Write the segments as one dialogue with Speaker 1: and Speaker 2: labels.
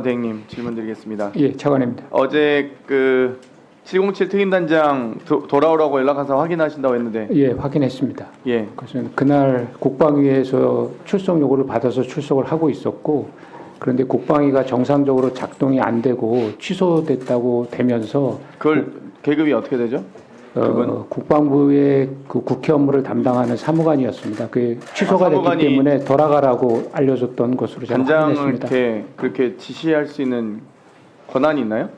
Speaker 1: 대행님 질문 드리겠습니다.
Speaker 2: 예, 차관입니다.
Speaker 1: 어제 그 707 특임단장 돌아오라고 연락해서 확인하신다고 했는데
Speaker 2: 예, 확인했습니다.
Speaker 1: 예,
Speaker 2: 그래서 그날 국방위에서 출석 요구를 받아서 출석을 하고 있었고, 그런데 국방위가 정상적으로 작동이 안 되고 취소됐다고 되면서
Speaker 1: 그걸 계급이 어떻게 되죠?
Speaker 2: 국방부의 그 국회 업무를 담당하는 사무관이었습니다. 그 취소가
Speaker 1: 사무관이
Speaker 2: 됐기 때문에 돌아가라고 알려줬던 것으로 제가
Speaker 1: 단장을
Speaker 2: 확인했습니다.
Speaker 1: 그렇게 지시할 수 있는 권한이 있나요?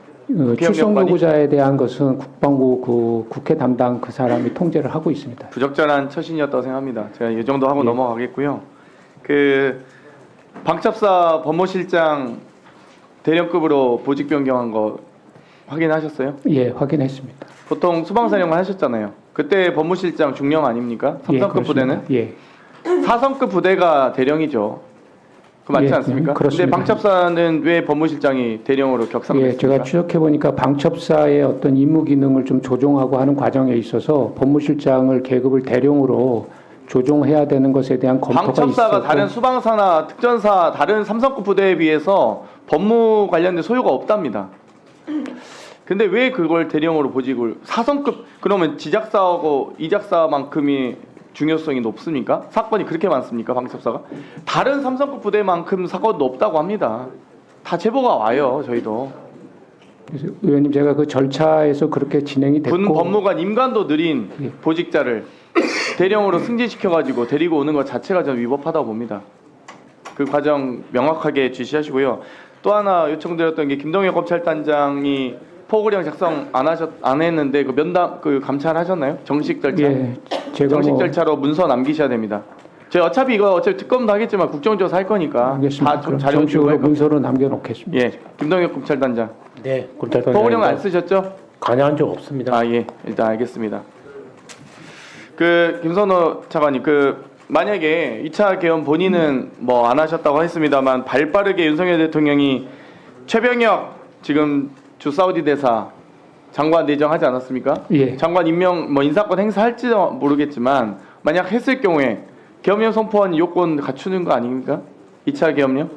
Speaker 2: 출석 요구자에 대한 것은 국방부 그 국회 담당 그 사람이 통제를 하고 있습니다.
Speaker 1: 부적절한 처신이었다고 생각합니다. 제가 이 정도 하고
Speaker 2: 예.
Speaker 1: 넘어가겠고요. 그 방첩사 법무실장 대령급으로 보직 변경한 거 확인하셨어요?
Speaker 2: 예, 확인했습니다.
Speaker 1: 보통 수방사령관 하셨잖아요. 그때 법무실장 중령 아닙니까? 3성급 부대는?
Speaker 2: 예.
Speaker 1: 4성급 부대가 대령이죠. 그 맞지
Speaker 2: 예,
Speaker 1: 않습니까? 근데
Speaker 2: 그렇습니다.
Speaker 1: 방첩사는 왜 법무실장이 대령으로 격상됐습니까?
Speaker 2: 예, 제가 추적해 보니까 방첩사의 어떤 임무 기능을 좀 조정하고 하는 과정에 있어서 법무실장을 계급을 대령으로 조정해야 되는 것에 대한 검토가
Speaker 1: 방첩사가
Speaker 2: 있었고,
Speaker 1: 다른 수방사나 특전사 다른 3성급 부대에 비해서 법무 관련된 소요가 없답니다. 근데 왜 그걸 대령으로 보직을 4성급 그러면 지작사하고 이작사만큼이 중요성이 높습니까? 사건이 그렇게 많습니까? 방첩사가 다른 3성급 부대만큼 사건도 없다고 합니다. 다 제보가 와요. 저희도
Speaker 2: 그래서 의원님 제가 그 절차에서 그렇게 진행이 됐고,
Speaker 1: 군 법무관 임관도 느린
Speaker 2: 예.
Speaker 1: 보직자를 대령으로 승진시켜가지고 데리고 오는 것 자체가 저는 위법하다고 봅니다. 그 과정 명확하게 지시하시고요. 또 하나 요청드렸던 게 김동혁 검찰단장이 포고령 작성 안 했는데 그 면담 그 감찰하셨나요? 정식 절차?
Speaker 2: 예, 제가
Speaker 1: 정식 절차로 문서 남기셔야 됩니다. 제가 어차피 이거 어차피 특검도 하겠지만 국정조사 할 거니까
Speaker 2: 알겠습니다.
Speaker 1: 다
Speaker 2: 그럼
Speaker 1: 자료 주고
Speaker 2: 정식으로
Speaker 1: 할 겁니다.
Speaker 2: 문서로 남겨놓겠습니다.
Speaker 1: 예, 김동혁 검찰단장.
Speaker 3: 네,
Speaker 1: 포고령 안 쓰셨죠?
Speaker 3: 관여한 적 없습니다.
Speaker 1: 아 예, 일단 알겠습니다. 그 김선호 차관님, 그 만약에 2차 개헌 본인은 뭐 안 하셨다고 했습니다만 발빠르게 윤석열 대통령이 최병혁 지금 주 사우디 대사 장관 내정하지 않았습니까?
Speaker 2: 예.
Speaker 1: 장관 임명 뭐 인사권 행사할지도 모르겠지만 만약 했을 경우에 계엄령 선포한 요건 갖추는 거 아닙니까? 2차 계엄령?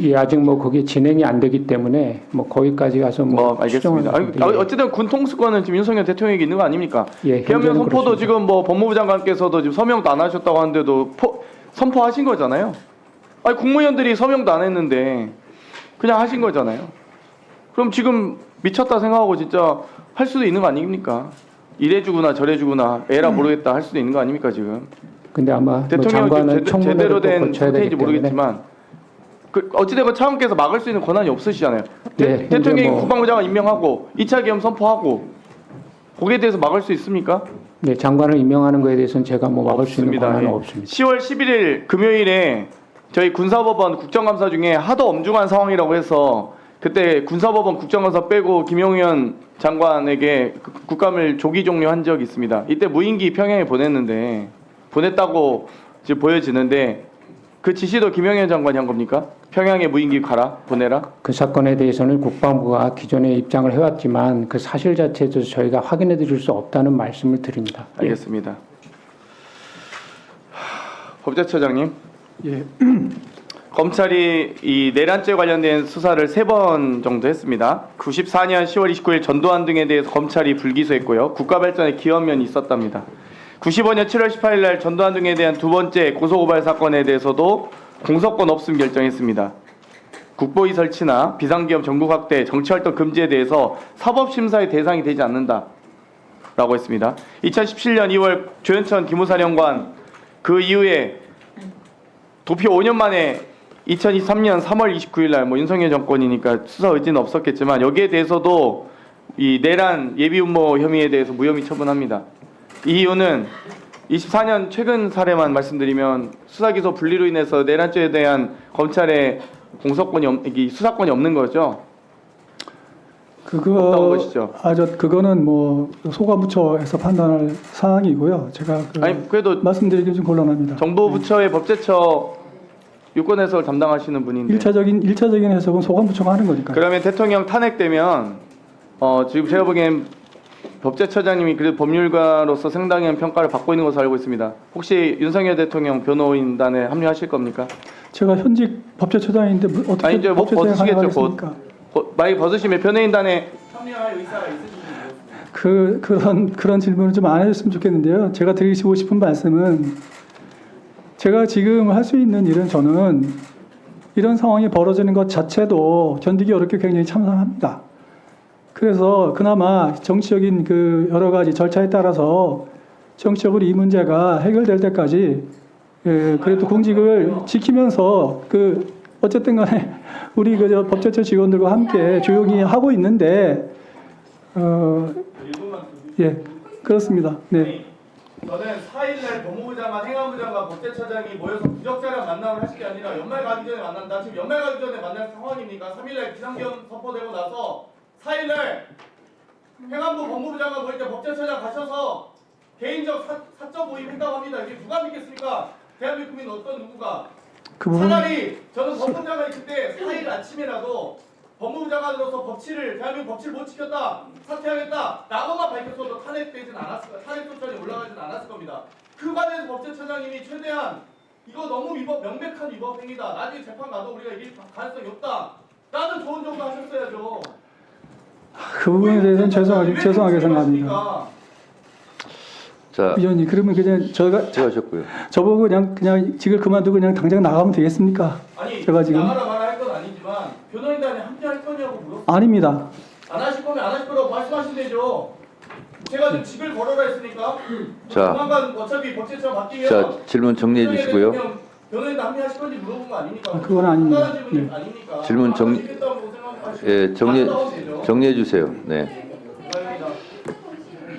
Speaker 2: 예, 아직 뭐 그게 진행이 안 되기 때문에 뭐 거기까지 가서
Speaker 1: 뭐
Speaker 2: 뭐
Speaker 1: 알겠습니다.
Speaker 2: 추정을
Speaker 1: 어쨌든 군 통수권은 지금 윤석열 대통령에게 있는 거 아닙니까?
Speaker 2: 예,
Speaker 1: 계엄령
Speaker 2: 현재는
Speaker 1: 선포도
Speaker 2: 그렇습니다.
Speaker 1: 지금 뭐 법무부 장관께서도 지금 서명도 안 하셨다고 하는데도 선포하신 거잖아요. 아니 국무위원들이 서명도 안 했는데 그냥 하신 거잖아요. 그럼 지금 미쳤다 생각하고 진짜 할 수도 있는 거 아닙니까? 이래주구나 저래주구나 에라 모르겠다 할 수도 있는 거 아닙니까 지금?
Speaker 2: 근데 아마 뭐
Speaker 1: 대통령이
Speaker 2: 장관은
Speaker 1: 지금 제대로
Speaker 2: 청문회를 또
Speaker 1: 된
Speaker 2: 거쳐야 되기
Speaker 1: 상태인지
Speaker 2: 때문에
Speaker 1: 모르겠지만 그 어찌되건 차관께서 막을 수 있는 권한이 없으시잖아요.
Speaker 2: 네,
Speaker 1: 대통령이
Speaker 2: 현재 뭐-
Speaker 1: 국방부 장관 임명하고 2차 계엄 선포하고 거기에 대해서 막을 수 있습니까?
Speaker 2: 네, 장관을 임명하는 거에 대해서는 제가 뭐 막을 수 있는 권한은
Speaker 1: 예.
Speaker 2: 없습니다.
Speaker 1: 10월 11일 금요일에 저희 군사법원 국정감사 중에 하도 엄중한 상황이라고 해서 그때 군사법원 국정감사 빼고 김용현 장관에게 국감을 조기 종료한 적이 있습니다. 이때 무인기 평양에 보냈다고 지금 보여지는데 그 지시도 김용현 장관이 한 겁니까? 평양에 무인기 가라 보내라?
Speaker 2: 그 사건에 대해서는 국방부가 기존에 입장을 해왔지만 그 사실 자체에서 저희가 확인해 드릴 수 없다는 말씀을 드립니다.
Speaker 1: 알겠습니다. 법제처장님.
Speaker 2: 예.
Speaker 1: 검찰이 이 내란죄 관련된 수사를 3번 정도 했습니다. 94년 10월 29일 전두환 등에 대해서 검찰이 불기소했고요. 국가발전에 기여한 면이 있었답니다. 95년 7월 18일 날 전두환 등에 대한 두 번째 고소고발 사건에 대해서도 공소권 없음 결정했습니다. 국보위 설치나 비상기업 전국 확대, 정치활동 금지에 대해서 사법심사의 대상이 되지 않는다라고 했습니다. 2017년 2월 조현천 기무사령관 그 이후에 도피 5년 만에 2023년 3월 29일 날 뭐 윤석열 정권이니까 수사 의지는 없었겠지만 여기에 대해서도 이 내란 예비음모 혐의에 대해서 무혐의 처분합니다. 이 이유는 24년 최근 사례만 말씀드리면 수사 기소 분리로 인해서 내란죄에 대한 검찰의 수사권이 없는 거죠. 없다고 보시죠.
Speaker 4: 그거는 뭐 소관부처에서 판단할 사항이고요. 제가
Speaker 1: 아니 그래도
Speaker 4: 말씀드리기 좀 곤란합니다.
Speaker 1: 정부 부처의 법제처 유권 해석을 담당하시는 분인데
Speaker 4: 1차적인 해석은 소관부처가 하는 거니까요.
Speaker 1: 그러면 대통령 탄핵되면 지금 제가 보기엔 법제처장님이 그래도 법률가로서 상당한 평가를 받고 있는 것으로 알고 있습니다. 혹시 윤석열 대통령 변호인단에 합류하실 겁니까?
Speaker 4: 제가 현직 법제처장인데 어떻게
Speaker 1: 아니, 이제 뭐
Speaker 4: 법제처장에
Speaker 1: 벗으시겠죠,
Speaker 4: 가능하겠습니까?
Speaker 1: 만약 벗으시면 변호인단에 합류할 의사가 있으신지
Speaker 4: 그런 질문을 좀 안 해줬으면 좋겠는데요. 제가 드리고 싶은 말씀은 제가 지금 할 수 있는 일은 저는 이런 상황이 벌어지는 것 자체도 견디기 어렵게 굉장히 참담합니다. 그래서 그나마 정치적인 그 여러 가지 절차에 따라서 정치적으로 이 문제가 해결될 때까지 그래도 공직을 지키면서 어쨌든 간에 우리 저 법제처 직원들과 함께 조용히 하고 있는데 예, 그렇습니다. 네.
Speaker 1: 저는 4일날 법무부 장관, 행안부 장관, 법제처장이 모여서 부적절한 만남을 하실 게 아니라 연말 가기 전에 만난다. 지금 연말 가기 전에 만날 상황입니까? 3일날 비상경 선포되고 나서 4일날 행안부 법무부 장관 모일 때 법제처장 가셔서 개인적 사적 모임했다고 합니다. 이게 누가 믿겠습니까? 대한민국 국민 어떤 누구가?
Speaker 4: 그 부분
Speaker 1: 차라리 저는 법무부 장관이 그때 4일 아침에라도 법무부 장관으로서 대한민국 법치를 못 지켰다, 사퇴하겠다 라고만 밝혔어도 탄핵되진 않았을 거예요. 탄핵 소천이 올라가진 않았을 겁니다. 그 과정에서 법제처장님이 최대한 이거 너무 명백한 위법 행위다. 나중에 재판 가도 우리가 이길 가능성이 없다. 라는 좋은 정도 하셨어야죠.
Speaker 4: 그 부분에 대해서는 죄송하게 생각합니다.
Speaker 3: 자,
Speaker 4: 위원님, 그러면 그냥
Speaker 3: 수고하셨고요.
Speaker 4: 저보고 그냥 직을 그만두고 그냥 당장 나가면 되겠습니까?
Speaker 1: 아니,
Speaker 4: 제가 지금
Speaker 1: 나가라 말아 할 건 아니지만 변호인단에 합류할 거냐고 물었어요.
Speaker 4: 아닙니다.
Speaker 1: 안 하실 거면 안 하실 거라고 말씀하시면 되죠. 제가 지금 직을 걸어라 했으니까.
Speaker 3: 자,
Speaker 1: 조만간 어차피 법제처럼 바뀌면
Speaker 3: 자, 질문 정리해 주시고요.
Speaker 1: 변호인단 합류하실 건지 물어본 거 아닙니까?
Speaker 4: 그건 아닙니다.
Speaker 1: 상관한 질문이
Speaker 4: 네.
Speaker 1: 아닙니까?
Speaker 3: 질문
Speaker 1: 하시겠다고 생각하시고
Speaker 3: 예,
Speaker 1: 갔다 오면 되죠.
Speaker 3: 정리해 주세요. 네.